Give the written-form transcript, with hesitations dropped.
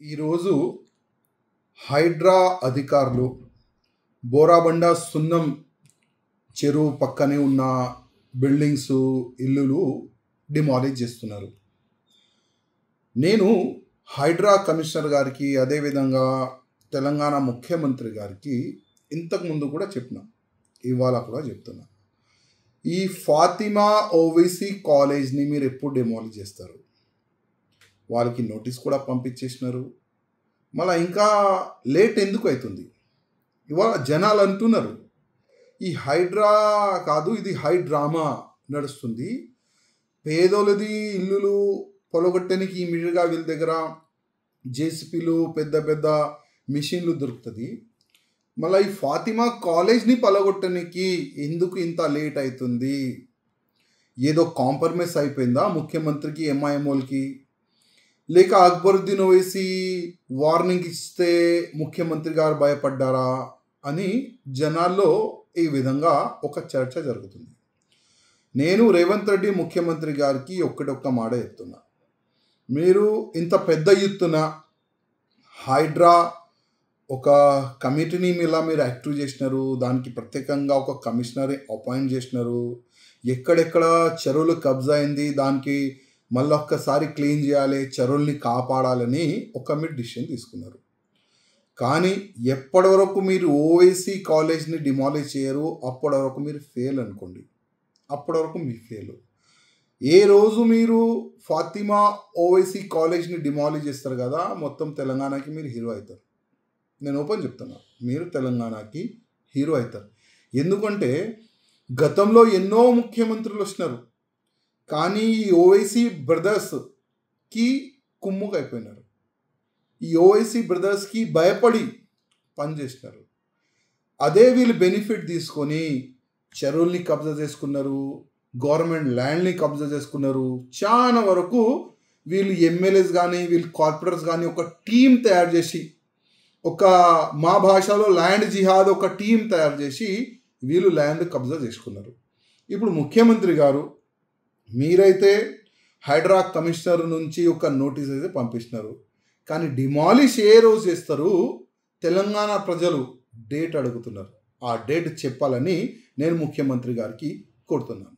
ఈరోజు హైడ్రా అధికారులు బోరాబండ సున్నం చెరువు పక్కనే ఉన్న బిల్డింగ్స్ ఇల్లులు డిమాలిష్ చేస్తున్నారు. నేను హైడ్రా కమిషనర్ గారికి అదేవిధంగా తెలంగాణ ముఖ్యమంత్రి గారికి ఇంతకుముందు కూడా చెప్పిన, ఇవాళ కూడా చెప్తున్నా. ఈ ఫాతిమా ఓవైసీ కాలేజ్ని మీరు ఎప్పుడు డిమాలిష్ చేస్తారు? వాళ్ళకి నోటీస్ కూడా పంపించేసినారు. మళ్ళీ ఇంకా లేట్ ఎందుకు అవుతుంది? ఇవాళ జనాలు అంటున్నారు ఈ హైడ్రా కాదు, ఇది హైడ్రామా నడుస్తుంది. పేదోళ్ళది ఇల్లులు పొలగొట్టడానికి ఇమీడియట్గా వీళ్ళ దగ్గర జేసీపీలు పెద్ద పెద్ద మిషన్లు దొరుకుతుంది. మళ్ళీ ఈ ఫాతిమా కాలేజ్ని పలగొట్టడానికి ఎందుకు ఇంత లేట్ అవుతుంది? ఏదో కాంప్రమైజ్ అయిపోయిందా ముఖ్యమంత్రికి ఎంఐఎంఓలకి? లేక అక్బరుద్దీన్ ఓవైసీ వార్నింగ్ ఇస్తే ముఖ్యమంత్రి గారు భయపడ్డారా అని జనాల్లో ఈ విధంగా ఒక చర్చ జరుగుతుంది. నేను రేవంత్ రెడ్డి ముఖ్యమంత్రి గారికి ఒక్క మాట చెప్తున్నా. మీరు ఇంత పెద్ద ఎత్తున హైడ్రా ఒక కమిటీని మీరు యాక్టివ్ చేసినారు, దానికి ప్రత్యేకంగా ఒక కమిషనర్ అపాయింట్ చేసినారు. ఎక్కడెక్కడ చెరువులు కబ్జా అయింది దానికి మళ్ళీ ఒక్కసారి క్లీన్ చేయాలి, చెరువుల్ని కాపాడాలని మీరు డిసిషన్ తీసుకున్నారు. కానీ ఎప్పటి వరకు మీరు ఓవైసీ కాలేజ్ని డిమాలిష్ చేయరు అప్పటి వరకు మీరు ఫెయిల్ అనుకోండి. అప్పటి వరకు మీ ఫెయిల్. ఏ రోజు మీరు ఫాతిమా ఓవైసీ కాలేజ్ని డిమాలిష్ చేస్తారు కదా, మొత్తం తెలంగాణకి మీరు హీరో అవుతారు. నేను ఓపెన్ చెప్తున్నా, మీరు తెలంగాణకి హీరో అవుతారు. ఎందుకంటే గతంలో ఎన్నో ముఖ్యమంత్రులు వచ్చినారు, కానీ ఈ ఓవైసీ బ్రదర్స్కి కుమ్ముకు అయిపోయినారు. ఈ ఓవైసీ బ్రదర్స్కి భయపడి పనిచేసినారు. అదే వీళ్ళు బెనిఫిట్ తీసుకొని చెరువుల్ని కబ్జా చేసుకున్నారు, గవర్నమెంట్ ల్యాండ్ని కబ్జా చేసుకున్నారు. చాలా వరకు వీళ్ళు ఎమ్మెల్యేస్ కానీ వీళ్ళు కార్పొరేటర్స్ కానీ ఒక టీం తయారు చేసి, ఒక మా భాషలో ల్యాండ్ జిహాద్ ఒక టీం తయారు చేసి వీళ్ళు ల్యాండ్ కబ్జా చేసుకున్నారు. ఇప్పుడు ముఖ్యమంత్రి గారు మీరైతే హైడ్రా కమిషనర్ నుంచి ఒక నోటీస్ అయితే పంపిస్తున్నారు, కానీ డిమాలిష్ ఏ రోజు చేస్తారు? తెలంగాణ ప్రజలు డేట్ అడుగుతున్నారు. ఆ డేట్ చెప్పాలని నేను ముఖ్యమంత్రి గారికి కోరుతున్నాను.